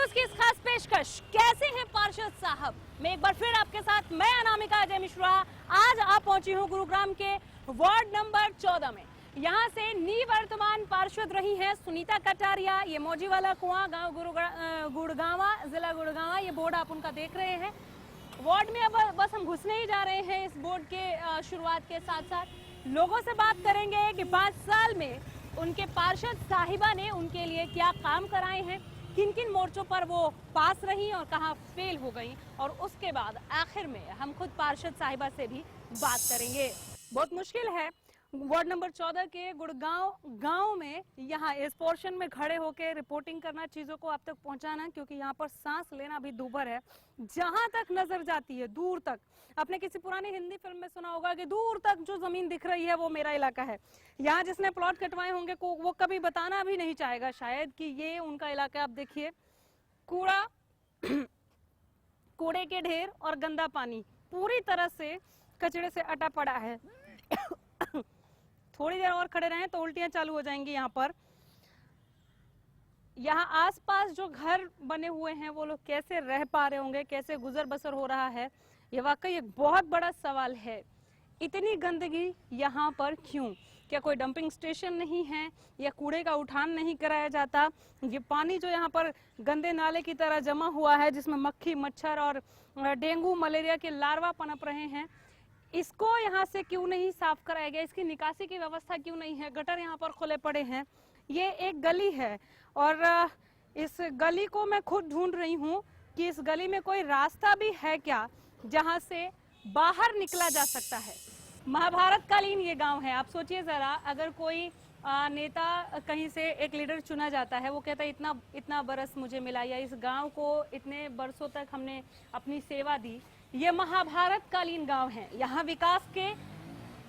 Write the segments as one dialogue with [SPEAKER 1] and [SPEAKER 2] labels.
[SPEAKER 1] News की इस खास पेशकश कैसे हैं पार्षद साहब में एक बार फिर आपके साथ मैं अनामिका अजय मिश्रा आज आप पहुंची हूं गुरुग्राम के वार्ड नंबर 14 में। यहां से निवर्तमान पार्षद रही हैं सुनीता कटारिया। ये मौजी वाला कुआं गांव गुड़गांवा, जिला गुड़गांवा, ये बोर्ड आप उनका देख रहे हैं। वार्ड में अब बस हम घुसने ही जा रहे हैं। इस बोर्ड के शुरुआत के साथ साथ लोगों से बात करेंगे कि 5 साल में उनके पार्षद साहिबा ने उनके लिए क्या काम कराए हैं, किन किन मोर्चों पर वो पास रही और कहां फेल हो गई, और उसके बाद आखिर में हम खुद पार्षद साहिबा से भी बात करेंगे। बहुत मुश्किल है वार्ड नंबर 14 के गुड़गांव गांव में यहाँ इस पोर्शन में खड़े होकर रिपोर्टिंग करना, चीजों को आप तक पहुंचाना, क्योंकि यहाँ पर सांस लेना भी दूभर है। जहां तक नजर जाती है दूर तक, आपने किसी पुरानी हिंदी फिल्म में सुना होगा कि दूर तक जो जमीन दिख रही है वो मेरा इलाका है। यहाँ जिसने प्लॉट कटवाए होंगे को वो कभी बताना भी नहीं चाहेगा शायद कि ये उनका इलाका। आप देखिए कूड़ा कूड़े के ढेर और गंदा पानी पूरी तरह से कचड़े से अटा पड़ा है। थोड़ी देर और खड़े रहें तो उल्टियां चालू हो जाएंगी। यहाँ पर यहाँ आसपास जो घर बने हुए हैं वो लोग कैसे रह पा रहे होंगे, कैसे गुजर बसर हो रहा है, ये वाकई एक बहुत बड़ा सवाल है। इतनी गंदगी यहाँ पर क्यों? क्या कोई डंपिंग स्टेशन नहीं है या कूड़े का उठान नहीं कराया जाता? ये पानी जो यहाँ पर गंदे नाले की तरह जमा हुआ है जिसमें मक्खी, मच्छर और डेंगू, मलेरिया के लार्वा पनप रहे हैं, इसको यहाँ से क्यों नहीं साफ कराया गया? इसकी निकासी की व्यवस्था क्यों नहीं है? गटर यहाँ पर खुले पड़े हैं। ये एक गली है और इस गली को मैं खुद ढूंढ रही हूँ कि इस गली में कोई रास्ता भी है क्या जहाँ से बाहर निकला जा सकता है। महाभारत कालीन ये गांव है। आप सोचिए जरा, अगर कोई नेता कहीं से एक लीडर चुना जाता है, वो कहता है इतना इतना बरस मुझे मिला या इस गांव को इतने बरसों तक हमने अपनी सेवा दी। ये महाभारत कालीन गांव है। यहाँ विकास के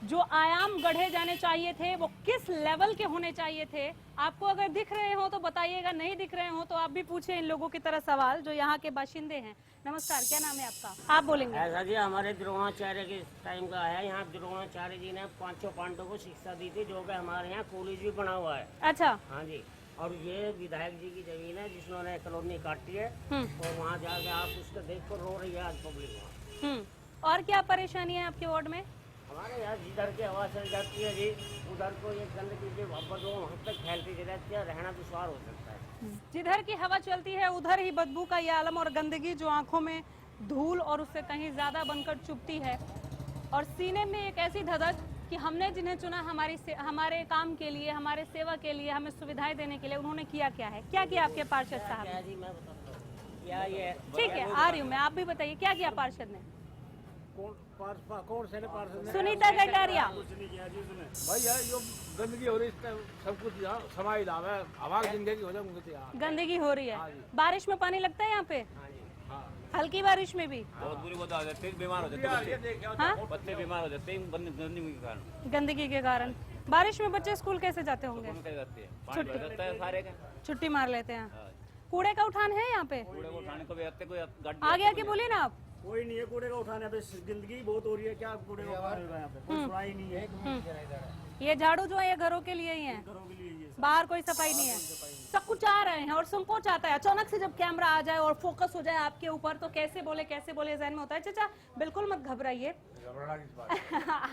[SPEAKER 1] जो आयाम गढ़े जाने चाहिए थे वो किस लेवल के होने चाहिए थे? आपको अगर दिख रहे हो तो बताइएगा, नहीं दिख रहे हो तो आप भी पूछे इन लोगों की तरह सवाल जो यहाँ के बाशिंदे हैं। नमस्कार, क्या नाम है आपका? आप बोलेंगे।
[SPEAKER 2] ऐसा जी हमारे द्रोणाचार्य के टाइम का है। यहाँ द्रोणाचार्य जी ने 5 पांडवों को शिक्षा दी थी, जो कि हमारे यहाँ कॉलेज भी बना हुआ है।
[SPEAKER 1] अच्छा।
[SPEAKER 2] हाँ जी। और ये विधायक जी की जमीन है जिसने कॉलोनी काटी है और वहाँ जाके आप उसको देख कर रो रही है आज पब्लिक।
[SPEAKER 1] और क्या परेशानी है आपके वार्ड में?
[SPEAKER 2] हमारे यहाँ जिधर की हवा चल जाती है जी, उधर को ये गंदगी के वापस वहाँ तक फैलती रहती है, रहना दुश्वार हो सकता है।
[SPEAKER 1] जिधर की हवा चलती है उधर ही बदबू का ये आलम और गंदगी जो आंखों में धूल और उससे कहीं ज्यादा बनकर चुभती है, और सीने में एक ऐसी धधक कि हमने जिन्हें चुना हमारे काम के लिए, हमारे सेवा के लिए, हमें सुविधाएं देने के लिए, उन्होंने किया क्या है? क्या किया आपके पार्षद साहब?
[SPEAKER 2] जी मैं बताता हूँ क्या ये।
[SPEAKER 1] ठीक है, आ रही हूँ मैं, आप भी बताइए क्या किया पार्षद ने?
[SPEAKER 2] कौन से पार्षद?
[SPEAKER 1] सुनीता कटारिया।
[SPEAKER 3] भाई यार जो गंदगी हो रही है सब कुछ यहाँ समाई लाभ है, हवा जिंदगी हो जाए।
[SPEAKER 1] गंदगी हो रही है। बारिश में पानी लगता है यहाँ पे? हल्की बारिश में भी
[SPEAKER 4] बहुत बुरी बात आ जाती है, बीमार हो जाते हैं।
[SPEAKER 1] हाँ?
[SPEAKER 4] बच्चे बीमार हो जाते हैं गंदगी के कारण।
[SPEAKER 1] गंदगी के कारण बारिश में बच्चे स्कूल कैसे जाते होंगे?
[SPEAKER 4] पानी भर जाता है सारे का,
[SPEAKER 1] छुट्टी मार लेते हैं। कूड़े का उठान है यहाँ पे?
[SPEAKER 4] कूड़े को उठाने को भी आते कोई गाड़ी
[SPEAKER 1] आगे आके बोलिए ना आप।
[SPEAKER 5] कोई नहीं है कूड़े का उठाने पे, गंदगी बहुत हो रही है। क्या कूड़े का उठाने का यहाँ पे कोई सुनाई नहीं है।
[SPEAKER 1] ये झाड़ू जो है ये घरों के लिए ही है,
[SPEAKER 5] घरों के लिए ये
[SPEAKER 1] बाहर कोई सफाई नहीं है। सब कुछ आ रहे हैं और संकोच आता है अचानक से, जब कैमरा आ जाए और फोकस हो जाए आपके ऊपर तो कैसे बोले जहन में होता है। चाचा बिल्कुल मत घबराइए,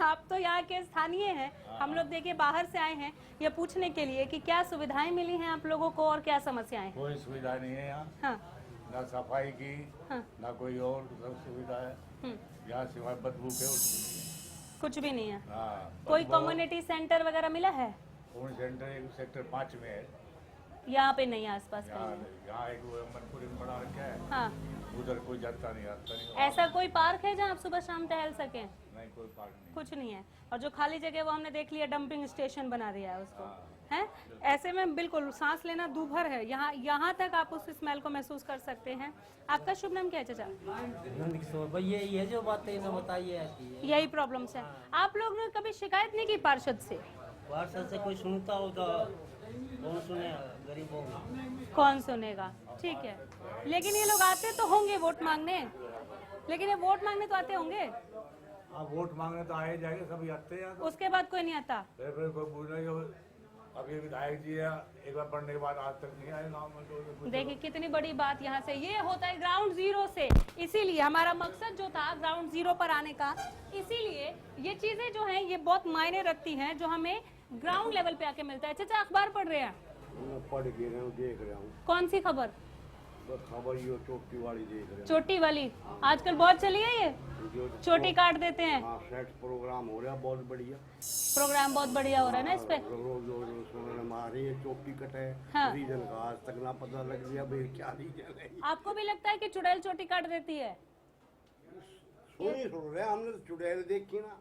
[SPEAKER 1] आप तो यहाँ के स्थानीय हैं। हम लोग देखिए बाहर से आए हैं ये पूछने के लिए कि क्या सुविधाएं मिली हैं आप लोगों को और क्या समस्याएं?
[SPEAKER 3] कोई सुविधा नहीं है यहाँ।
[SPEAKER 1] हाँ।
[SPEAKER 3] ना सफाई की,
[SPEAKER 1] हाँ।
[SPEAKER 3] ना कोई और सुविधा है यहाँ सिवाय बदबू के
[SPEAKER 1] कुछ भी नहीं है।
[SPEAKER 3] हाँ,
[SPEAKER 1] कोई कम्युनिटी सेंटर वगैरह मिला है?
[SPEAKER 3] सेंटर एक सेक्टर 5 में है।
[SPEAKER 1] यहाँ पे नहीं, आसपास
[SPEAKER 3] यहाँ
[SPEAKER 1] कहीं?
[SPEAKER 3] यहाँ एक मनपुरी में बना रखा है।
[SPEAKER 1] हाँ।
[SPEAKER 3] उधर कोई जाता नहीं, आता नहीं।
[SPEAKER 1] ऐसा कोई पार्क है जहाँ आप सुबह शाम टहल सकें?
[SPEAKER 3] नहीं, कोई पार्क नहीं,
[SPEAKER 1] कुछ नहीं है। और जो खाली जगह वो हमने देख लिया, डंपिंग स्टेशन बना दिया है उसको। है ऐसे में बिल्कुल सांस लेना दूभर है। यहाँ तक आप उस स्मेल को महसूस कर सकते हैं। आपका शुभ नाम क्या है चाचा?
[SPEAKER 5] ये जो बातें ना बताइए,
[SPEAKER 1] यही प्रॉब्लम्स है। आप लोग ने कभी शिकायत नहीं की पार्षद से?
[SPEAKER 5] पार्षद से कोई सुनता हो तो कौन सुने, गरीबों को
[SPEAKER 1] कौन सुनेगा? ठीक है, लेकिन ये लोग आते तो होंगे वोट मांगने, लेकिन ये वोट मांगने तो आते होंगे।
[SPEAKER 3] आप वोट मांगने तो आए जाएंगे, सभी आते हैं।
[SPEAKER 1] उसके बाद कोई नहीं आता।
[SPEAKER 3] फिर कोई पूछ नहीं, अभी विधायक जी है, एक बार पढ़ने के बाद आज तक नहीं आए गाँव में। तो
[SPEAKER 1] देखिए कितनी बड़ी बात यहाँ से ये होता है ग्राउंड जीरो से। इसीलिए हमारा मकसद जो था ग्राउंड जीरो पर आने का, इसीलिए ये चीजें जो हैं ये बहुत मायने रखती हैं जो हमें ग्राउंड लेवल पे आके मिलता है। चाचा अखबार पढ़ रहे हैं?
[SPEAKER 6] पढ़ के रहा हूँ, देख रहा हूँ।
[SPEAKER 1] कौन सी खबर?
[SPEAKER 6] बस खबर ये चोटी वाली देख रहा हूँ।
[SPEAKER 1] चोटी वाली आजकल बहुत चली है ये,
[SPEAKER 6] जो
[SPEAKER 1] चोटी काट देते हैं।
[SPEAKER 6] हाँ, सेट प्रोग्राम हो रहा है बहुत बढ़िया।
[SPEAKER 1] प्रोग्राम बहुत बढ़िया हो रहा है ना इस पे।
[SPEAKER 6] रोज रोज हमारे ये चोटी कटे
[SPEAKER 1] हाँ।
[SPEAKER 6] रीजन का आज तक ना पता लग गया भाई क्या रीजन है।
[SPEAKER 1] आपको भी लगता है कि चुड़ैल चोटी काट देती है?
[SPEAKER 6] सुन रहे हमने तो चुड़ैल देखी ना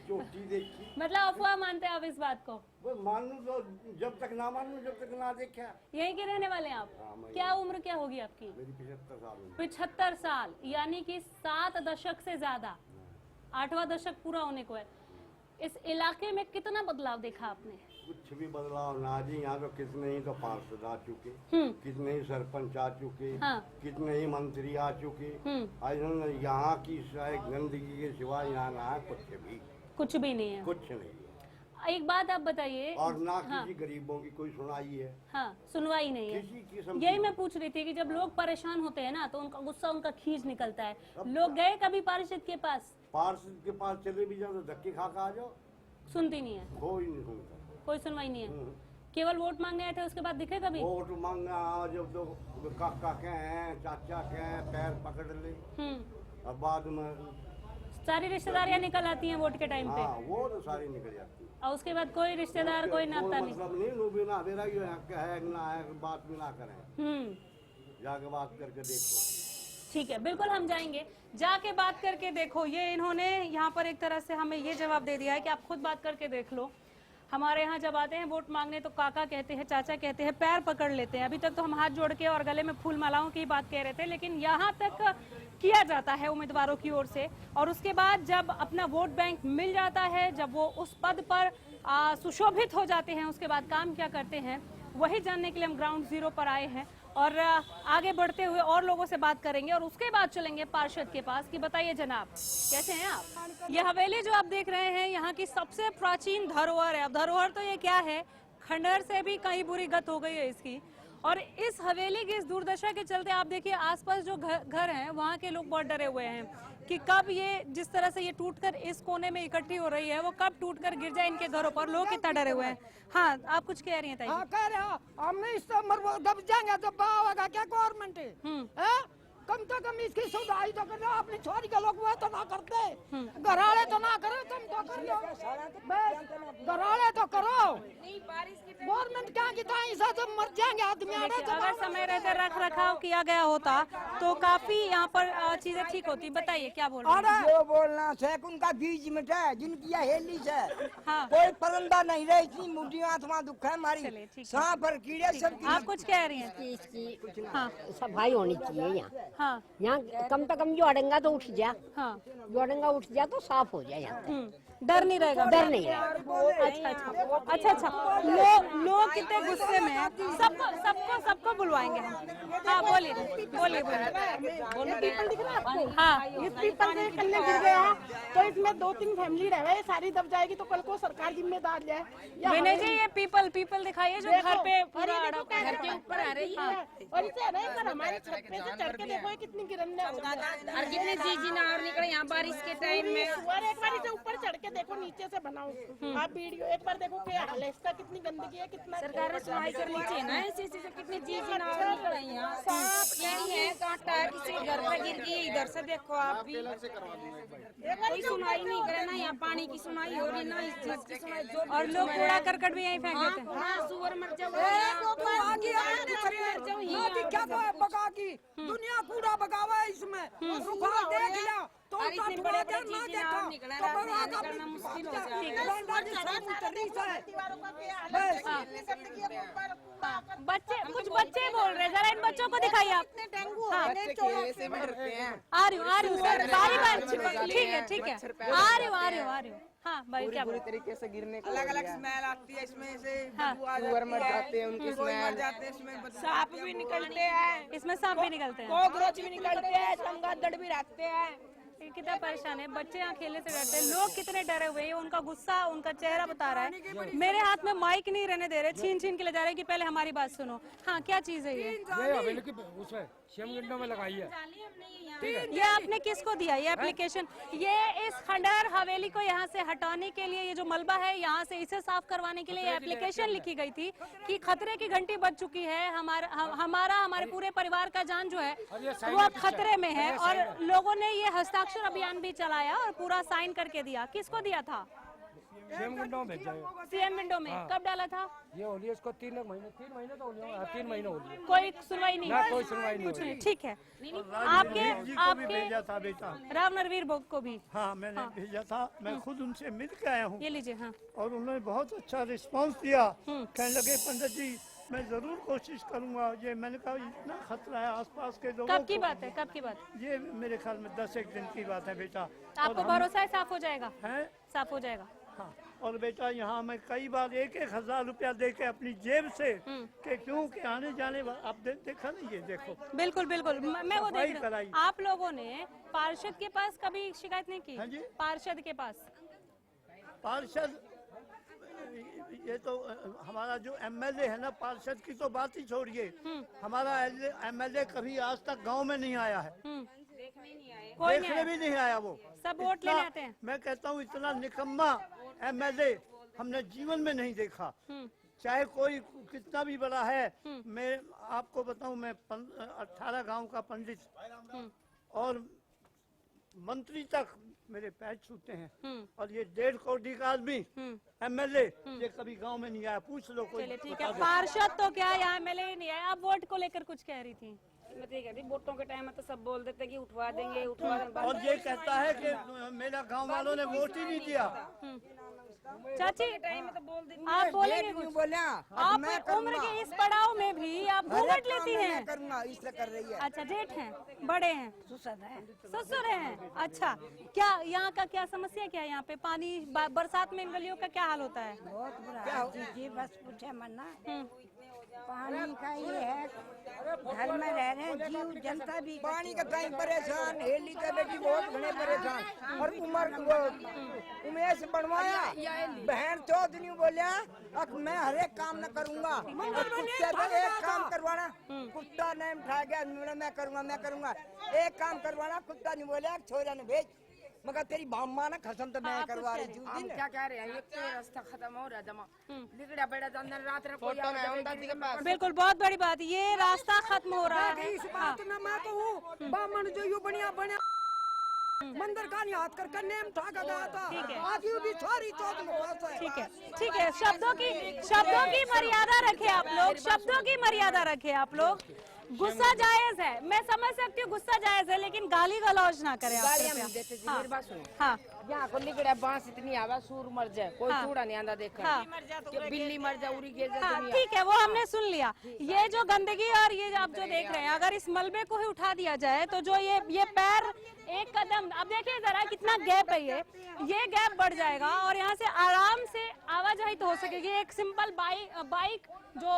[SPEAKER 6] चोटी देखी।
[SPEAKER 1] मतलब अफवाह मानते हैं आप इस बात को?
[SPEAKER 6] वो मानू तो जब तक ना मानू जब तक ना देखा।
[SPEAKER 1] यहीं के रहने वाले हैं आप?
[SPEAKER 6] हाँ, मैं
[SPEAKER 1] क्या उम्र क्या होगी आपकी?
[SPEAKER 6] मेरी 75 साल हुई।
[SPEAKER 1] 75 साल, यानी कि 7 दशक से ज्यादा, 8वां दशक पूरा होने को है। इस इलाके में कितना बदलाव देखा आपने?
[SPEAKER 6] कुछ भी बदलाव ना जी, यहाँ तो कितने ही तो पार्षद आ चुके, कितने ही सरपंच आ चुके,
[SPEAKER 1] हाँ।
[SPEAKER 6] कितने ही मंत्री आ चुके। आज यहाँ की गंदगी के सिवा यहाँ ना है
[SPEAKER 1] कुछ भी नहीं है।
[SPEAKER 6] कुछ नहीं है।
[SPEAKER 1] एक बात आप बताइए।
[SPEAKER 6] और ना
[SPEAKER 1] हाँ।
[SPEAKER 6] किसी गरीबों की कोई सुनाई है।
[SPEAKER 1] हाँ, सुनवाई नहीं है।
[SPEAKER 6] किसी किस्म
[SPEAKER 1] यही मैं पूछ रही थी कि जब लोग परेशान होते हैं ना तो उनका गुस्सा उनका खींच निकलता है। लोग गए कभी पार्षद के पास?
[SPEAKER 6] पार्षद के पास चले भी जाओ तो धक्के खा आ जाओ,
[SPEAKER 1] सुनती नहीं है,
[SPEAKER 6] कोई नहीं सुनता,
[SPEAKER 1] कोई सुनवाई नहीं है। केवल वोट मांगने आए थे, उसके बाद दिखे कभी?
[SPEAKER 6] वोट मांगना जब तो काका के हैं, चाचा के हैं, पैर पकड़ ले, अब बाद में
[SPEAKER 1] सारी रिश्तेदारियां निकल आती हैं वोट के टाइम पे।
[SPEAKER 6] हाँ, वो तो सारी निकल जाती है।
[SPEAKER 1] और उसके बाद कोई रिश्तेदार कोई नाता नहीं।
[SPEAKER 6] मतलब नहीं, लोग भी ना मेरा ये है ना है, बात भी ना करें, जाके बात करके देखो।
[SPEAKER 1] ठीक है, बिल्कुल हम जाएंगे, जाके बात करके देखो। ये इन्होंने यहाँ पर एक तरह से हमें ये जवाब दे दिया है कि आप खुद बात करके देख लो। हमारे यहाँ जब आते हैं वोट मांगने तो काका कहते हैं, चाचा कहते हैं, पैर पकड़ लेते हैं। अभी तक तो हम हाथ जोड़ के और गले में फूल मालाओं की बात कह रहे थे, लेकिन यहाँ तक किया जाता है उम्मीदवारों की ओर से। और उसके बाद जब अपना वोट बैंक मिल जाता है, जब वो उस पद पर सुशोभित हो जाते हैं, उसके बाद काम क्या करते हैं वही जानने के लिए हम ग्राउंड जीरो पर आए हैं। और आगे बढ़ते हुए और लोगों से बात करेंगे और उसके बाद चलेंगे पार्षद के पास कि बताइए जनाब कैसे हैं आप। ये हवेली जो आप देख रहे हैं यहाँ की सबसे प्राचीन धरोहर है। अब धरोहर तो ये क्या है, खंडहर से भी कहीं बुरी गत हो गई है इसकी। और इस हवेली की इस दुर्दशा के चलते आप देखिए आसपास जो घर हैं वहाँ के लोग बहुत डरे हुए हैं कि कब ये जिस तरह से ये टूटकर इस कोने में इकट्ठी हो रही है वो कब टूटकर गिर जाए इनके घरों पर। लोग कितना डरे हुए हैं। हाँ, आप कुछ कह रही हैं ताई?
[SPEAKER 7] हाँ, कह रहे हैं हमने इस दब जाएंगे तो होगा क्या गवर्नमेंट है? कम से कम इसकी सुधारी तो करना। अपनी छोरी के लोग वो तो ना करते, घराड़े तो ना करो, तुम तो कर लो, घराड़े तो करो। गवर्नमेंट क्या कितना ऐसा तो मर जाएंगे आदमी।
[SPEAKER 1] अगर समय रहते रख रखाव किया गया होता तो काफी यहाँ पर चीजें ठीक होती। बताइए क्या बोल रहे हैं?
[SPEAKER 7] जो बोलना है उनका बीज में है, जिनकी हेली है।
[SPEAKER 1] हाँ।
[SPEAKER 7] कोई परिंदा नहीं रहे, इतनी मुझे आत्मा दुख है हमारी।
[SPEAKER 1] चलिए, ठीक है।
[SPEAKER 7] सांप और कीड़े सब।
[SPEAKER 1] आप कुछ कह रही हैं?
[SPEAKER 8] इसकी
[SPEAKER 1] हाँ
[SPEAKER 8] सफाई होनी चाहिए यहाँ।
[SPEAKER 1] हाँ
[SPEAKER 8] यहाँ कम से कम जो अड़ंगा तो उठ जा,
[SPEAKER 1] हाँ,
[SPEAKER 8] जो अड़ंगा उठ जा तो साफ हो जाए यहाँ।
[SPEAKER 1] डर नहीं रहेगा?
[SPEAKER 8] डर नहीं है।
[SPEAKER 1] अच्छा, लोग कितने गुस्से में हैं। सबको बुलवाएंगे हम। हाँ, बोलिए।
[SPEAKER 9] पीपल दिख रहा है आपको?
[SPEAKER 1] हाँ,
[SPEAKER 9] इस पीपल से कन्ने गिर गया तो इसमें 2-3 फैमिली रहे, सारी दब जाएगी तो कल को सरकार जिम्मेदार है।
[SPEAKER 1] विनय जी ये पीपल दिखाइए जो घर पे पूरा
[SPEAKER 9] घर के ऊपर आ रही है। और इसे नहीं पर हमारी छत पे से चढ़ के देखो ये कितनी गिरने और
[SPEAKER 10] कितने जीना और निकले यहाँ बारिश के टाइम में।
[SPEAKER 9] और एक बार इसे ऊपर चढ़ के देखो, नीचे से बनाओ आप वीडियो, एक बार देखो क्या हाल है इसका, कितनी गंदगी है, कितना।
[SPEAKER 10] सरकार ने सुनाई करनी चाहिए ना ऐसी चीजें। कितनी जीना और निकल रही हैं, सांप कीड़ी है, कांटा है, किसी के घर पे गिर गई। इधर से देखो आप भी, कोई सुनाई नहीं करे ना। यहाँ पानी की सुनाई हो रही ना, इस चीज की सुनाई।
[SPEAKER 1] और लोग कूड़ा करकट भी यहीं फेंक देते हैं।
[SPEAKER 10] हाँ, सुअर मर जाओ,
[SPEAKER 7] दुनिया कूड़ा बगावा है इसमें। देख लिया तो
[SPEAKER 10] इतने बड़े बड़े चीजें और निकला करना मुश्किल हो
[SPEAKER 1] बच्चे कुछ बच्चे बोल रहे हैं, जरा इन बच्चों को दिखाइए आप। हाँ, आ रही हूँ सर, बारी ठीक है आ रही हूँ। हाँ भाई, क्या
[SPEAKER 11] पूरी तरीके से गिरने को
[SPEAKER 10] अलग अलग स्मेल आती है इसमें से।
[SPEAKER 11] सुअर मर जाते हैं, उनकी स्मेल।
[SPEAKER 10] सांप भी निकलते हैं
[SPEAKER 1] इसमें, सांप भी निकलते हैं,
[SPEAKER 10] कॉकरोच भी निकलते हैं, चमगादड़ भी रखते हैं।
[SPEAKER 1] कितना परेशान है, बच्चे यहाँ खेलने से डरते हैं, लोग कितने डरे हुए हैं, उनका गुस्सा, उनका चेहरा बता रहा है। मेरे हाथ में माइक नहीं रहने दे रहे, छीन छीन के ले जा रहे हैं कि पहले हमारी बात सुनो। हाँ, क्या चीज है ये
[SPEAKER 3] हवेली की उसमें शेमगंडों में लगाई है।
[SPEAKER 1] ये आपने किसको दिया ये एप्लीकेशन? ये इस खंडहर हवेली को यहाँ से हटाने के लिए, ये जो मलबा है यहाँ से इसे साफ करवाने के लिए ये एप्लीकेशन लिखी गई थी कि खतरे की घंटी बज चुकी है, हमारे पूरे परिवार का जान जो है वो अब खतरे में है। और लोगों ने ये हस्ताक्षर अभियान भी चलाया और पूरा साइन करके दिया। किसको दिया था?
[SPEAKER 3] सीएम विंडो में भेजा है।
[SPEAKER 1] सीएम विंडो में कब डाला था?
[SPEAKER 3] ये होली इसको 3 महीने तो होली, 3 महीने होली।
[SPEAKER 1] कोई सुनवाई नहीं,
[SPEAKER 3] कोई सुनवाई नहीं,
[SPEAKER 1] कुछ नहीं। ठीक है, आपके
[SPEAKER 12] भेजा था बेटा,
[SPEAKER 1] राव नरवीर बोग को भी।
[SPEAKER 12] हाँ मैंने भेजा था, मैं खुद उनसे मिल के आया हूँ।
[SPEAKER 1] ये लीजिए। हाँ,
[SPEAKER 12] और उन्होंने बहुत अच्छा रिस्पांस दिया। कहने लगे पंडित जी मैं जरूर कोशिश करूंगा। ये मैंने कहा इतना खतरा है आसपास के लोगों को।
[SPEAKER 1] कब की बात है? कब की बात?
[SPEAKER 12] ये मेरे ख्याल में 10-1 दिन की बात है बेटा।
[SPEAKER 1] आपको भरोसा है साफ हो जाएगा?
[SPEAKER 12] है,
[SPEAKER 1] साफ हो जाएगा।
[SPEAKER 12] हाँ। और बेटा यहाँ मैं कई बार 1-1 हजार रुपया दे के अपनी जेब से कि क्यों के आने जाने आप देखा नहीं, ये देखो।
[SPEAKER 1] बिल्कुल बिल्कुल, मैं वो देख रहा
[SPEAKER 12] कराई।
[SPEAKER 1] हूँ। आप लोगों ने पार्षद के पास कभी शिकायत नहीं की?
[SPEAKER 12] हाँ जी?
[SPEAKER 1] पार्षद के पास?
[SPEAKER 12] पार्षद, ये तो हमारा जो एमएलए है ना, पार्षद की तो बात ही छोड़िए, हमारा एमएलए कभी आज तक गांव में नहीं आया है,
[SPEAKER 1] कोई
[SPEAKER 12] देखने भी नहीं आया। वो
[SPEAKER 1] सब वोट लेने आते हैं।
[SPEAKER 12] मैं कहता हूँ इतना निकम्मा एमएलए हमने जीवन में नहीं देखा, चाहे कोई कितना भी बड़ा है। मैं आपको बताऊं, मैं 18 गांव का पंडित और मंत्री तक मेरे पैर छूते हैं। और ये 1.5 करोड़ का आदमी एमएलए, ये कभी गांव में नहीं आया, पूछ लो कोई।
[SPEAKER 1] चलिए ठीक है, पार्षद तो क्या यहाँ एमएलए ही नहीं आया। आप वोट को लेकर कुछ कह रही थी?
[SPEAKER 10] मैं तो ये कहती वोटों के टाइम में तो सब बोल देते कि उठवा देंगे, उठवा देंगे।
[SPEAKER 12] और ये कहता है कि मेरा गांव वालों ने वोट ही नहीं दिया।
[SPEAKER 1] चाची
[SPEAKER 10] टाइम में तो बोल देंगे।
[SPEAKER 1] आप बोलेंगे कुछ?
[SPEAKER 11] बोला
[SPEAKER 1] आप उम्र के इस पड़ाव में भी आप घूंघट लेती हैं?
[SPEAKER 11] करूंगा, इसलिए कर रही है।
[SPEAKER 1] अच्छा, जेठ हैं, बड़े हैं, ससुर हैं। अच्छा, क्या यहाँ का क्या समस्या क्या है? यहाँ पे पानी बरसात में इन गलियों का क्या हाल होता है?
[SPEAKER 7] बहुत बुरा जी, बस पूछे मना। पानी का ये है, घर में रह रहे हैं जीव जनता भी।
[SPEAKER 11] पानी का टाइम परेशान, हेली का बेटी बहुत घने परेशान। और उमेश बनवाया, बहन चौथ नहीं बोलिया, अब मैं हर एक काम न करूंगा। एक काम करवाना, कुत्ता नहीं उठा गया, मैं करूंगा। एक काम करवाना, कुत्ता नहीं बोलिया, छोरा ने भेज, मगर तेरी मामा ना खसम तो मैं करवा रही हूँ। हम क्या कह रहे हैं, एक तो रास्ता खत्म हो रहा जमा, बिगड़ा बेड़ा अंदर रात में कोई
[SPEAKER 1] बिल्कुल, बहुत बड़ी बात, ये रास्ता खत्म हो रहा है।
[SPEAKER 7] इस बात ना मैं तो हूँ, बामन जो यू बढ़िया मंदिर का नहीं हाथ करके नेम ठाका गया था। आज यू भी छोरी चौथ में फंसा है।
[SPEAKER 1] ठीक है, शब्दों की मर्यादा रखे आप लोग, शब्दों की मर्यादा रखे आप लोग। गुस्सा जायज है, मैं समझ सकती हूँ, गुस्सा जायज है, लेकिन गाली गलौज ना करें आप कृपया।
[SPEAKER 11] मेरी बात सुनो।
[SPEAKER 1] हाँ,
[SPEAKER 11] यहाँ को लिगड़ा बांस इतनी आवा, सूर मर जाए, कोई चूड़ा नहीं आंदा देखा।
[SPEAKER 1] हाँ।
[SPEAKER 11] बिल्ली मर जाए, उड़ी गिर जाए
[SPEAKER 1] हाँ,
[SPEAKER 11] दुनिया।
[SPEAKER 1] ठीक है, वो हमने सुन लिया। ये जो गंदगी और ये आप जो देख रहे हैं, अगर इस मलबे को ही उठा दिया जाए तो जो ये पैर एक कदम, अब देखिए जरा कितना गैप है, ये गैप बढ़ जाएगा और यहाँ से आराम से आवाजाही तो हो सकेगी। एक सिंपल बाइक जो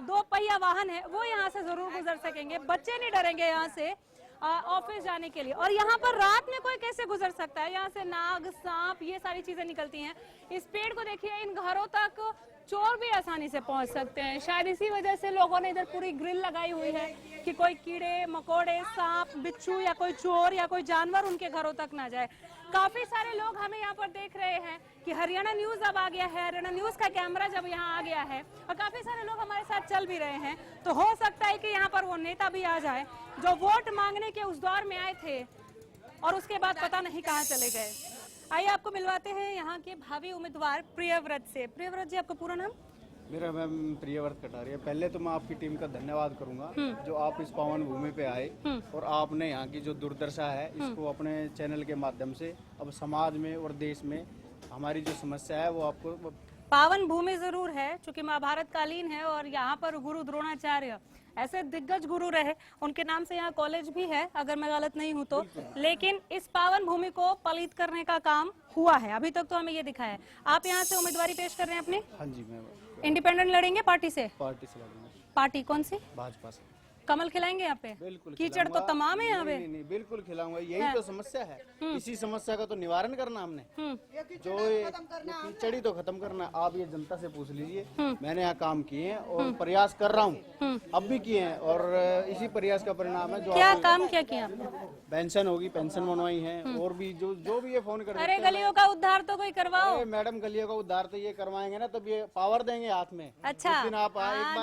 [SPEAKER 1] 2 पहिया वाहन है वो यहाँ से जरूर गुजर सकेंगे, बच्चे नहीं डरेंगे यहाँ से ऑफिस जाने के लिए। और यहाँ पर रात में कोई कैसे गुजर सकता है? यहाँ से नाग, सांप, ये सारी चीजें निकलती हैं। इस पेड़ को देखिए, इन घरों तक चोर भी आसानी से पहुंच सकते हैं। शायद इसी वजह से लोगों ने इधर पूरी ग्रिल लगाई हुई है कि कोई कीड़े मकोड़े, सांप, बिच्छू या कोई चोर या कोई जानवर उनके घरों तक ना जाए। काफी सारे लोग हमें यहाँ पर देख रहे हैं कि हरियाणा न्यूज अब आ गया है, हरियाणा न्यूज का कैमरा जब यहाँ आ गया है और काफी सारे लोग हमारे साथ चल भी रहे हैं, तो हो सकता है कि यहाँ पर वो नेता भी आ जाए जो वोट मांगने के उस दौर में आए थे और उसके बाद पता नहीं कहाँ चले गए। आइए आपको मिलवाते हैं यहाँ के भावी उम्मीदवार प्रियव्रत से। प्रियव्रत जी, आपका पूरा नाम?
[SPEAKER 13] मेरा मैम प्रियव्रत कटारिया। पहले तो मैं आपकी टीम का धन्यवाद करूंगा जो आप इस पावन भूमि पे आए और आपने यहाँ की जो दुर्दशा है इसको अपने चैनल के माध्यम से अब समाज में और देश में हमारी जो समस्या है वो आपको।
[SPEAKER 1] पावन भूमि जरूर है, चूंकि महाभारत कालीन है और यहाँ पर गुरु द्रोणाचार्य ऐसे दिग्गज गुरु रहे, उनके नाम से यहाँ कॉलेज भी है अगर मैं गलत नहीं हूँ तो। लेकिन इस पावन भूमि को पलित करने का काम हुआ है, अभी तक तो हमें ये दिखा है। आप यहाँ से उम्मीदवारी पेश कर रहे हैं अपनी?
[SPEAKER 13] हाँ जी मैम।
[SPEAKER 1] इंडिपेंडेंट लड़ेंगे पार्टी से?
[SPEAKER 13] पार्टी से लड़ेंगे।
[SPEAKER 1] पार्टी कौन सी?
[SPEAKER 13] भाजपा से।
[SPEAKER 1] कमल खिलाएंगे यहाँ पे?
[SPEAKER 13] बिल्कुल
[SPEAKER 1] कीचड़ तो
[SPEAKER 13] खिलाऊंगा।
[SPEAKER 1] तमाम है यहाँ पे।
[SPEAKER 13] नहीं, बिल्कुल खिलाऊंगा, यही तो समस्या है। इसी समस्या का तो निवारण करना हमने, जो ये कीचड़ ही तो खत्म करना। आप ये जनता से पूछ लीजिए, मैंने यहाँ काम किए हैं और प्रयास कर रहा हूँ, अब भी किए हैं, और इसी प्रयास का परिणाम है। जो
[SPEAKER 1] क्या काम क्या किया?
[SPEAKER 13] पेंशन होगी, पेंशन बनवाई है, और भी जो भी ये फोन कर
[SPEAKER 1] अरे गलियों का उद्धार तो कोई करवाओ।
[SPEAKER 13] मैडम, गलियों का उद्धार तो ये करवाएंगे ना, तब ये पावर देंगे हाथ में।
[SPEAKER 1] अच्छा,
[SPEAKER 13] उस दिन आप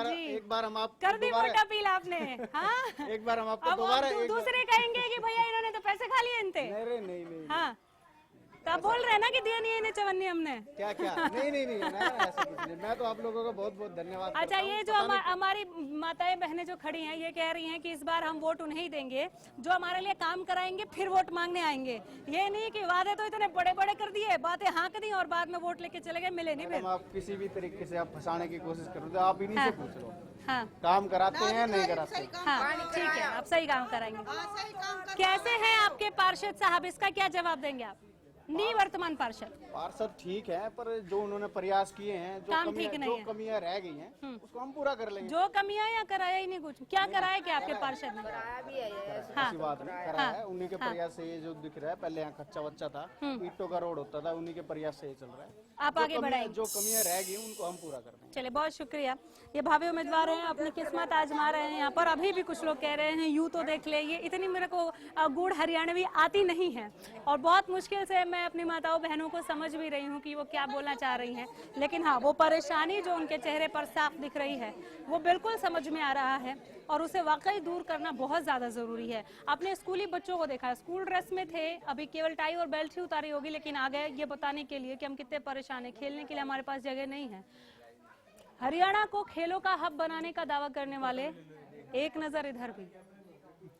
[SPEAKER 13] एक बार हम आप
[SPEAKER 1] कर दी मोटा पील आपने। हाँ?
[SPEAKER 13] एक बार हम आपको
[SPEAKER 1] अब
[SPEAKER 13] दोबारा
[SPEAKER 1] दूसरे कहेंगे कि भैया इन्होंने तो पैसे खा लिए इनते।
[SPEAKER 13] नहीं।
[SPEAKER 1] हाँ, तो आप बोल रहे हैं ना कि दिया नहीं है इन्हें चवन्नी हमने।
[SPEAKER 13] क्या नहीं, ऐसा कुछ नहीं। मैं तो आप लोगों का बहुत बहुत धन्यवाद।
[SPEAKER 1] अच्छा, ये जो हमारी माताएं बहनें जो खड़ी हैं, ये कह रही हैं कि इस बार हम वोट उन्हें ही देंगे जो हमारे लिए काम कराएंगे, फिर वोट मांगने आएंगे। ये नहीं कि वादे तो इतने बड़े बड़े कर दिए, बातें हाँक दी और बाद में वोट लेके चले गए, मिले नहीं। फिर
[SPEAKER 13] आप किसी भी तरीके से आप फंसाने की कोशिश करो तो आप इन्हीं से पूछ लो।
[SPEAKER 1] हाँ,
[SPEAKER 13] काम कराते हैं नहीं कराते?
[SPEAKER 1] हाँ ठीक है, आप सही काम कराएंगे। कैसे हैं आपके पार्षद साहब, इसका क्या जवाब देंगे आप? निवर्तमान पार्षद
[SPEAKER 13] ठीक है, पर जो उन्होंने प्रयास किए हैं, जो कमियां रह गई हैं, उसको हम पूरा कर लेंगे।
[SPEAKER 1] जो कमियां या कराया ही नहीं कुछ? क्या कराया क्या आपके पार्षद ने?
[SPEAKER 13] ऐसी बात नहीं, कराया है उन्हीं के प्रयास से। ये जो दिख रहा है, पहले यहाँ कच्चा बच्चा था, ईंटों का रोड होता था, उन्हीं के प्रयास से ये चल रहा है।
[SPEAKER 1] आप आगे बढ़ाएंगे।
[SPEAKER 13] जो कमियां रह गई उनको हम पूरा कर देंगे।
[SPEAKER 1] चलिए, बहुत शुक्रिया। ये भावी उम्मीदवार हैं, अपनी किस्मत आजमा रहे हैं यहाँ पर। अभी भी कुछ लोग कह रहे हैं यूं तो देख ले, ये इतनी मेरे को गुड़ हरियाणवी आती नहीं है, और बहुत मुश्किल से मैं अपनी माताओं बहनों को समझ भी रही हूँ कि वो क्या बोलना चाह रही हैं। लेकिन हाँ, वो परेशानी जो उनके चेहरे पर साफ दिख रही है, वो बिल्कुल समझ में आ रहा है, और उसे वाकई दूर करना बहुत ज़्यादा ज़रूरी है। आपने स्कूली बच्चों को देखा, स्कूल ड्रेस में थे, अभी केवल टाई और बेल्ट ही उतारी होगी, लेकिन आ गए ये बताने के लिए कि हम कितने परेशान हैं, खेलने के लिए हमारे पास जगह नहीं है। हरियाणा को खेलों का हब बनाने का दावा करने वाले, एक नज़र इधर भी,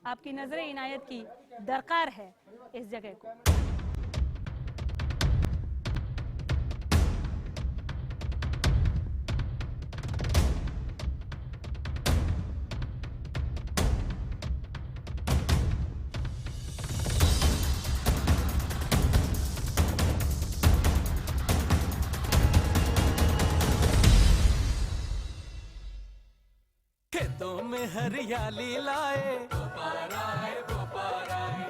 [SPEAKER 1] आपकी नजरें इनायत की दरकार है इस जगह को।
[SPEAKER 14] खेतों में हरियाली लाए,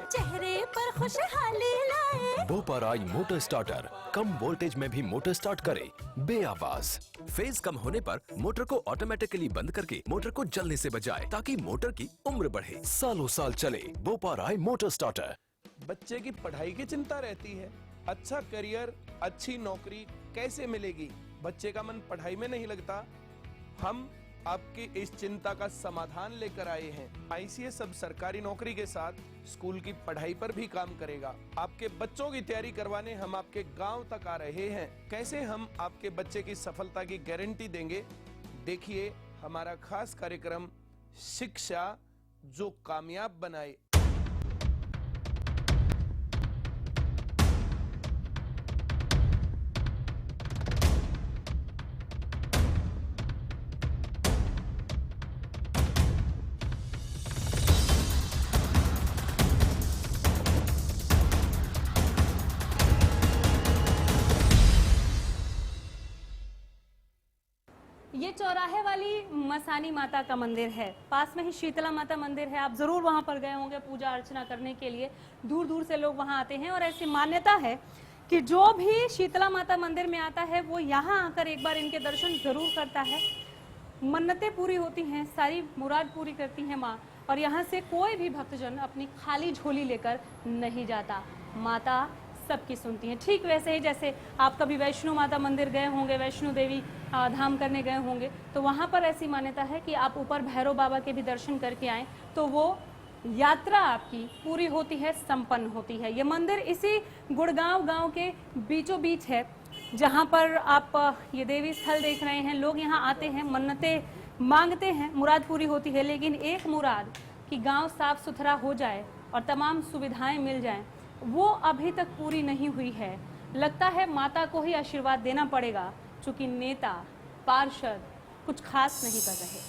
[SPEAKER 15] चेहरे पर खुशहाली लाए।
[SPEAKER 16] बोपाराई मोटर स्टार्टर कम वोल्टेज में भी मोटर स्टार्ट करे बेआवाज। फेज कम होने पर मोटर को ऑटोमेटिकली बंद करके मोटर को जलने से बचाए, ताकि मोटर की उम्र बढ़े, सालों साल चले। बोपाराई मोटर स्टार्टर।
[SPEAKER 14] बच्चे की पढ़ाई की चिंता रहती है, अच्छा करियर, अच्छी नौकरी कैसे मिलेगी, बच्चे का मन पढ़ाई में नहीं लगता। हम आपकी इस चिंता का समाधान लेकर आए हैं। आईसीएस अब सरकारी नौकरी के साथ स्कूल की पढ़ाई पर भी काम करेगा। आपके बच्चों की तैयारी करवाने हम आपके गांव तक आ रहे हैं। कैसे हम आपके बच्चे की सफलता की गारंटी देंगे, देखिए हमारा खास कार्यक्रम शिक्षा जो कामयाब बनाए।
[SPEAKER 1] ये चौराहे वाली मसानी माता का मंदिर है, पास में ही शीतला माता मंदिर है। आप जरूर वहां पर गए होंगे पूजा अर्चना करने के लिए, दूर दूर से लोग वहां आते हैं। और ऐसी मान्यता है कि जो भी शीतला माता मंदिर में आता है वो यहाँ आकर एक बार इनके दर्शन जरूर करता है। मन्नतें पूरी होती हैं, सारी मुराद पूरी करती हैं माँ, और यहाँ से कोई भी भक्तजन अपनी खाली झोली लेकर नहीं जाता। माता सबकी सुनती हैं। ठीक वैसे ही जैसे आप कभी वैष्णो माता मंदिर गए होंगे, वैष्णो देवी धाम करने गए होंगे, तो वहाँ पर ऐसी मान्यता है कि आप ऊपर भैरव बाबा के भी दर्शन करके आएँ तो वो यात्रा आपकी पूरी होती है, संपन्न होती है। ये मंदिर इसी गुड़गांव गांव के बीचों बीच है, जहाँ पर आप ये देवी स्थल देख रहे हैं। लोग यहाँ आते हैं, मन्नतें मांगते हैं, मुराद पूरी होती है। लेकिन एक मुराद कि गांव साफ सुथरा हो जाए और तमाम सुविधाएं मिल जाएं, वो अभी तक पूरी नहीं हुई है। लगता है माता को ही आशीर्वाद देना पड़ेगा, क्योंकि नेता पार्षद कुछ खास नहीं कर रहे।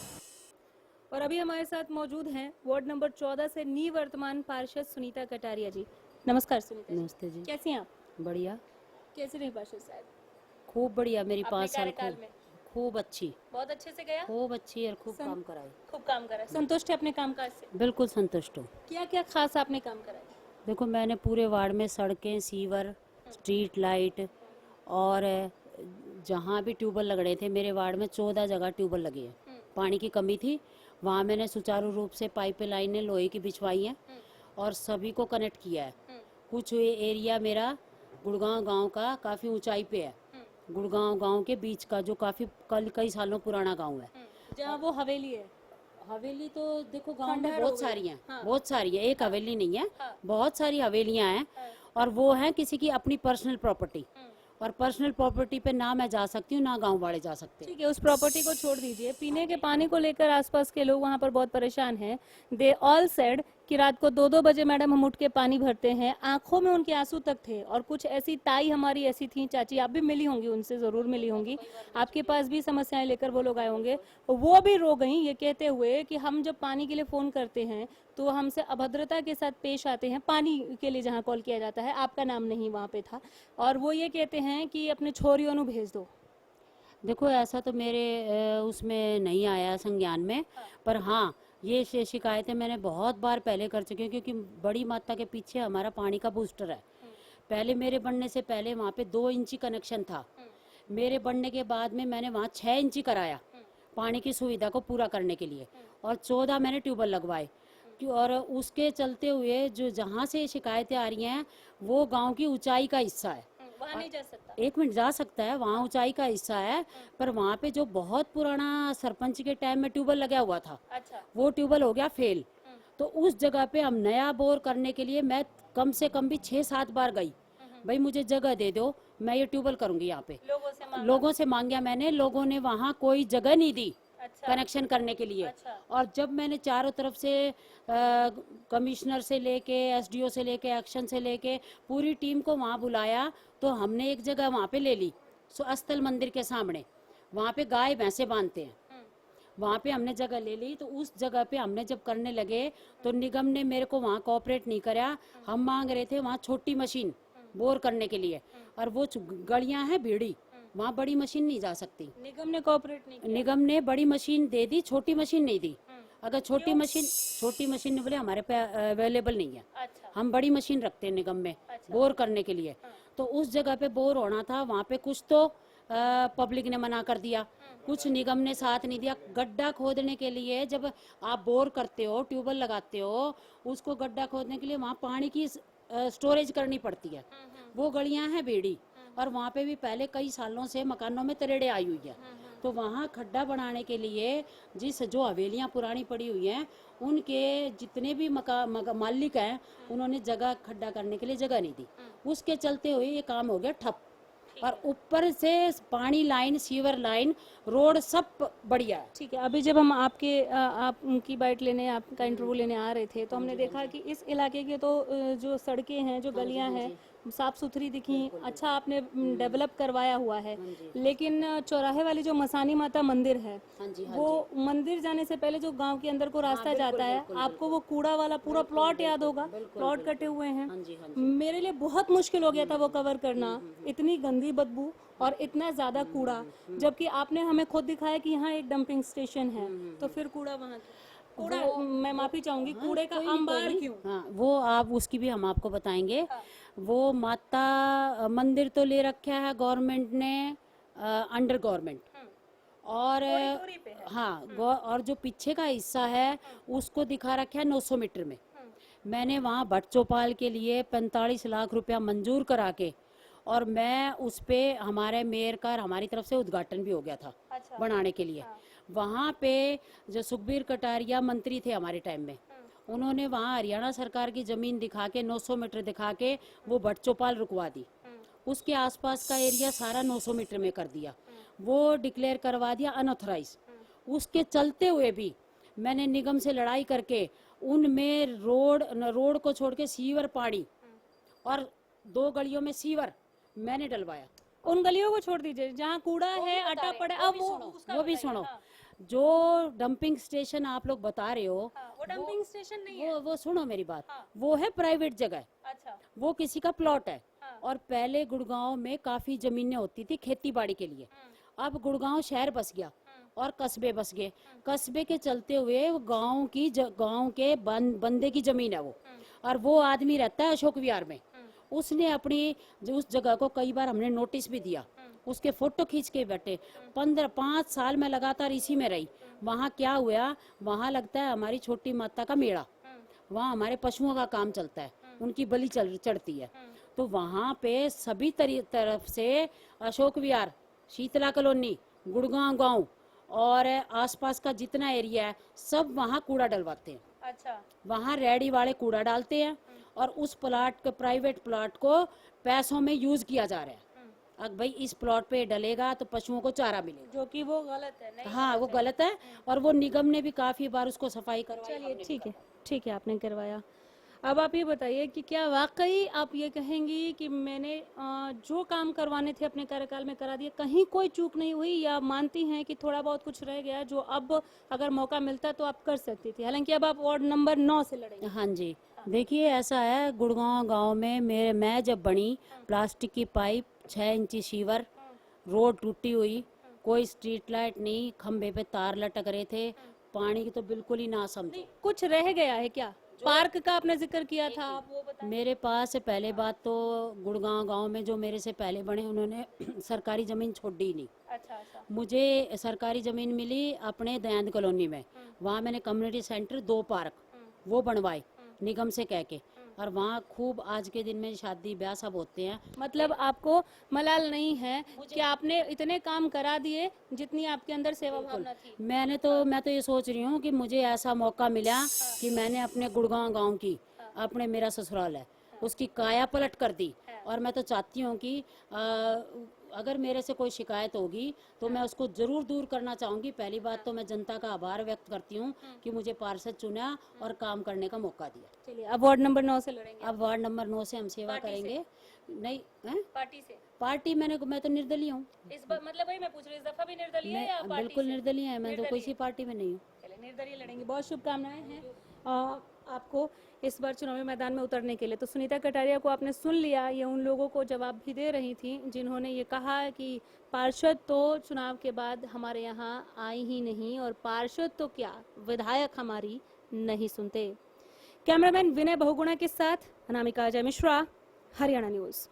[SPEAKER 1] और अभी हमारे साथ मौजूद हैं वार्ड नंबर 14 से निवर्तमान पार्षद सुनीता कटारिया जी। नमस्कार सुनीता।
[SPEAKER 17] नमस्ते जी।
[SPEAKER 1] कैसी हैं आप?
[SPEAKER 17] बढ़िया।
[SPEAKER 1] कैसे रहे पार्षद साहब?
[SPEAKER 17] खूब बढ़िया। मेरी 5 साल खूब अच्छी,
[SPEAKER 1] बहुत अच्छे से गया,
[SPEAKER 17] खूब अच्छी और खूब काम कराई।
[SPEAKER 1] खूब काम करा। संतुष्ट है अपने काम काज से?
[SPEAKER 17] बिल्कुल संतुष्ट हूँ।
[SPEAKER 1] क्या क्या खास आपने काम कराया?
[SPEAKER 17] देखो मैंने पूरे वार्ड में सड़कें, सीवर, स्ट्रीट लाइट और जहाँ भी ट्यूबवेल लग रहे थे, मेरे वार्ड में 14 जगह ट्यूबवेल लगे हैं। पानी की कमी थी, वहाँ मैंने सुचारू रूप से पाइप लाइनें लोहे की बिछवाई हैं और सभी को कनेक्ट किया है। कुछ एरिया मेरा गुड़गांव गांव का काफ़ी ऊंचाई पे है, गुड़गांव गांव के बीच का, जो काफ़ी कई सालों पुराना गांव है।
[SPEAKER 1] जहाँ वो हवेली है,
[SPEAKER 17] हवेली तो देखो गांव में
[SPEAKER 1] खंडहर हो
[SPEAKER 17] बहुत
[SPEAKER 1] गए।
[SPEAKER 17] सारी हैं,
[SPEAKER 1] हाँ।
[SPEAKER 17] बहुत सारी है, एक हवेली नहीं है,
[SPEAKER 1] हाँ।
[SPEAKER 17] बहुत सारी हवेलियां हैं और वो हैं किसी की अपनी पर्सनल प्रॉपर्टी, और पर्सनल प्रॉपर्टी पे ना मैं जा सकती हूँ ना गांव वाले जा सकते।
[SPEAKER 1] ठीक है, उस प्रॉपर्टी को छोड़ दीजिए। पीने के पानी को लेकर आसपास के लोग वहाँ पर बहुत परेशान हैं। दे ऑल सेड कि रात को 2-2 बजे मैडम हम उठ के पानी भरते हैं। आंखों में उनके आंसू तक थे। और कुछ ऐसी ताई हमारी ऐसी थी, चाची आप भी मिली होंगी, उनसे ज़रूर मिली होंगी, आपके पास भी समस्याएं लेकर वो लोग आए होंगे। वो भी रो गई ये कहते हुए कि हम जब पानी के लिए फ़ोन करते हैं तो हमसे अभद्रता के साथ पेश आते हैं। पानी के लिए जहाँ कॉल किया जाता है, आपका नाम नहीं वहाँ पे था, और वो ये कहते हैं कि अपने छोरियों को भेज दो।
[SPEAKER 17] देखो ऐसा तो मेरे उसमें नहीं आया संज्ञान में, पर हाँ ये शिकायतें मैंने बहुत बार पहले कर चुकी हूँ, क्योंकि बड़ी मात्रा के पीछे हमारा पानी का बूस्टर है। पहले मेरे बनने से पहले वहाँ पे 2 इंची कनेक्शन था, मेरे बनने के बाद में मैंने वहाँ 6 इंची कराया पानी की सुविधा को पूरा करने के लिए, और 14 मैंने ट्यूबवेल लगवाए। और उसके चलते हुए जो जहाँ से शिकायतें आ रही हैं वो गांव की ऊंचाई का हिस्सा है,
[SPEAKER 1] वहाँ नहीं जा सकता।
[SPEAKER 17] 1 मिनट जा सकता है, वहाँ ऊंचाई का हिस्सा है, पर वहाँ पे जो बहुत पुराना सरपंच के टाइम में ट्यूबवेल लगा हुआ था,
[SPEAKER 1] अच्छा।
[SPEAKER 17] वो ट्यूबवेल हो गया फेल। तो उस जगह पे हम नया बोर करने के लिए मैं कम से कम भी 6-7 बार गई, भाई मुझे जगह दे दो, मैं ये ट्यूबवेल करूंगी यहाँ पे। लोगों से मांगा मैंने, लोगों ने वहाँ कोई जगह नहीं दी कनेक्शन करने के लिए। और जब मैंने चारों तरफ से कमिश्नर से लेके, एसडीओ से लेके, एक्शन से लेके पूरी टीम को वहाँ बुलाया, तो हमने एक जगह वहाँ पे ले ली, स्थल मंदिर के सामने, वहाँ पे गाय भैंसे बांधते हैं, वहाँ पे हमने जगह ले ली। तो उस जगह पे हमने जब करने लगे तो निगम ने मेरे को वहाँ कोऑपरेट नहीं करा। हम मांग रहे थे वहाँ छोटी मशीन बोर करने के लिए, और वो गलियाँ हैं भीड़ी, वहाँ बड़ी मशीन नहीं जा सकती।
[SPEAKER 1] निगम ने कोऑपरेट नहीं किया।
[SPEAKER 17] निगम ने बड़ी मशीन दे दी, छोटी मशीन नहीं दी। अगर छोटी मशीन ने बोले हमारे पे अवेलेबल नहीं है।
[SPEAKER 1] अच्छा।
[SPEAKER 17] हम बड़ी मशीन रखते हैं निगम में बोर करने के लिए। तो उस जगह पे बोर होना था, वहाँ पे कुछ तो पब्लिक ने मना कर दिया, कुछ निगम ने साथ नहीं दिया। गड्ढा खोदने के लिए जब आप बोर करते हो, ट्यूबवेल लगाते हो, उसको गड्ढा खोदने के लिए वहाँ पानी की स्टोरेज करनी पड़ती है। वो गलियाँ हैं बेड़ी, और वहाँ पे भी पहले कई सालों से मकानों में तरेड़े आई हुई है। तो वहाँ खड्डा बनाने के लिए जो हवेलियाँ पुरानी पड़ी हुई हैं, उनके जितने भी मालिक हैं, उन्होंने जगह खड्डा करने के लिए जगह नहीं दी। उसके चलते हुए ये काम हो गया ठप। और ऊपर से पानी लाइन, सीवर लाइन, रोड सब बढ़िया है।
[SPEAKER 1] ठीक है, अभी जब हम आपकी बाइट लेने, आपका इंटरव्यू लेने आ रहे थे, तो हमने देखा कि इस इलाके के तो जो सड़कें हैं, जो गलियां हैं, साफ सुथरी दिखी, अच्छा आपने डेवलप करवाया हुआ है। लेकिन चौराहे वाली जो मसानी माता मंदिर है, वो मंदिर जाने से पहले जो गांव के अंदर को रास्ता जाता है, आपको वो कूड़ा वाला पूरा प्लॉट याद होगा, प्लॉट कटे हुए हैं। मेरे लिए बहुत मुश्किल हो गया था वो कवर करना, इतनी गंदी बदबू और इतना ज्यादा कूड़ा, जबकि आपने हमें खुद दिखाया कि यहाँ एक डंपिंग स्टेशन है, तो फिर कूड़ा वहाँ कूड़ा, मैं माफी चाहूंगी, कूड़े का अंबार क्यों?
[SPEAKER 17] हाँ, वो आप उसकी भी हम आपको बताएंगे। वो माता मंदिर तो ले रखा है गवर्नमेंट ने, अंडर गवर्नमेंट, और हाँ, और जो पीछे का हिस्सा है उसको दिखा रखा है 900 मीटर में। मैंने वहाँ भट्ट चौपाल के लिए 45 लाख रुपया मंजूर करा के, और मैं उस पे हमारे मेयर का हमारी तरफ से उद्घाटन भी हो गया था बनाने के लिए। वहाँ पे जो सुखबीर कटारिया मंत्री थे हमारे टाइम में, उन्होंने वहाँ हरियाणा सरकार की ज़मीन दिखा के 900 मीटर दिखा के वो भट्ट चौपाल रुकवा दी। उसके आसपास का एरिया सारा 900 मीटर में कर दिया, वो डिक्लेयर करवा दिया अनऑथराइज। उसके चलते हुए भी मैंने निगम से लड़ाई करके उनमें रोड को छोड़ के सीवर पानी और 2 गलियों में सीवर मैंने डलवाया।
[SPEAKER 1] उन गलियों को छोड़ दीजिए जहाँ कूड़ा है, आटा पड़ा, अब
[SPEAKER 17] वो भी सुनो। जो डंपिंग स्टेशन आप लोग बता रहे हो,
[SPEAKER 1] वो डंपिंग स्टेशन नहीं है।
[SPEAKER 17] वो सुनो मेरी बात, वो है प्राइवेट जगह,
[SPEAKER 1] अच्छा,
[SPEAKER 17] वो किसी का प्लॉट है। और पहले गुड़गांव में काफी जमीनें होती थी खेती बाड़ी के लिए। अब गुड़गांव शहर बस गया और कस्बे बस गए। कस्बे के चलते हुए गांव के बंदे की जमीन है वो, और वो आदमी रहता है अशोक विहार में। उसने अपनी उस जगह को कई बार हमने नोटिस भी दिया, उसके फोटो खींच के बैठे। 5 साल में लगातार इसी में रही। वहाँ क्या हुआ, वहाँ लगता है हमारी छोटी माता का मेला, वहाँ हमारे पशुओं का काम चलता है, उनकी बलि चढ़ती है। तो वहाँ पे सभी तरफ से अशोक विहार, शीतला कॉलोनी, गुड़गांव गांव और आसपास का जितना एरिया है सब वहाँ कूड़ा डलवाते हैं।
[SPEAKER 1] अच्छा,
[SPEAKER 17] वहाँ रेडी वाले कूड़ा डालते हैं और उस प्लाट के प्राइवेट प्लाट को पैसों में यूज किया जा रहा है। अब भाई इस प्लॉट पे डलेगा तो पशुओं को चारा मिलेगा,
[SPEAKER 1] जो कि वो गलत है। नहीं,
[SPEAKER 17] हाँ वो गलत है, और वो निगम ने भी काफी बार उसको सफाई करवाई।
[SPEAKER 1] चलिए ठीक है आपने करवाया। अब आप ये बताइए कि क्या वाकई आप ये कहेंगी कि मैंने जो काम करवाने थे अपने कार्यकाल में करा दिए, कहीं कोई चूक नहीं हुई, या मानती हैं कि थोड़ा बहुत कुछ रह गया जो अब अगर मौका मिलता तो आप कर सकती थी? हालांकि अब आप वार्ड नंबर 9 से लड़ेंगे।
[SPEAKER 17] हाँ जी, देखिए ऐसा है, गुड़गांव गांव में मैं जब बनी, प्लास्टिक की पाइप, 6 इंची सीवर, रोड टूटी हुई, कोई स्ट्रीट लाइट नहीं, खंबे पे तार लटक रहे थे, पानी की तो बिल्कुल ही ना समझे।
[SPEAKER 1] कुछ रह गया है क्या? पार्क का आपने जिक्र किया था, आप वो बताएं।
[SPEAKER 17] मेरे पास पहले बात तो गुड़गांव गांव में जो मेरे से पहले बने उन्होंने सरकारी जमीन छोड़ी नहीं।
[SPEAKER 1] अच्छा।
[SPEAKER 17] मुझे सरकारी जमीन मिली अपने दयानंद कॉलोनी में, वहाँ मैंने कम्युनिटी सेंटर 2 पार्क वो बनवाए निगम से कह के, और वहाँ खूब आज के दिन में शादी ब्याह सब होते हैं।
[SPEAKER 1] मतलब आपको मलाल नहीं है कि आपने इतने काम करा दिए जितनी आपके अंदर सेवा भावना थी?
[SPEAKER 17] मैं तो ये सोच रही हूँ कि मुझे ऐसा मौका मिला कि मैंने अपने गुड़गांव गांव की, अपने मेरा ससुराल है, उसकी काया पलट कर दी। और मैं तो चाहती हूँ कि अगर मेरे से कोई शिकायत होगी तो मैं उसको जरूर दूर करना चाहूँगी। पहली बात तो मैं जनता का आभार व्यक्त करती हूँ कि मुझे पार्षद चुना और काम करने का मौका दिया।
[SPEAKER 1] चलिए, अब वार्ड नंबर 9 से लड़ेंगे?
[SPEAKER 17] अब वार्ड नंबर 9 से हम सेवा करेंगे। नहीं है?
[SPEAKER 1] पार्टी से?
[SPEAKER 17] पार्टी मैं तो निर्दलीय हूँ
[SPEAKER 1] इस बार, मतलब वही मैं पूछ रही हूँ, इस दफा भी निर्दलीय है या पार्टी
[SPEAKER 17] बिल्कुल
[SPEAKER 1] से?
[SPEAKER 17] निर्दलीय है, मैं तो किसी पार्टी में नहीं हूँ।
[SPEAKER 1] चलिए, निर्दलीय लड़ेंगे। बहुत शुभकामनाएं हैं आपको इस बार चुनावी मैदान में उतरने के लिए। तो सुनीता कटारिया को आपने सुन लिया, ये उन लोगों को जवाब भी दे रही थी जिन्होंने ये कहा कि पार्षद तो चुनाव के बाद हमारे यहाँ आई ही नहीं, और पार्षद तो क्या, विधायक हमारी नहीं सुनते। कैमरामैन विनय बहुगुणा के साथ अनामिका अजय मिश्रा, हरियाणा न्यूज़।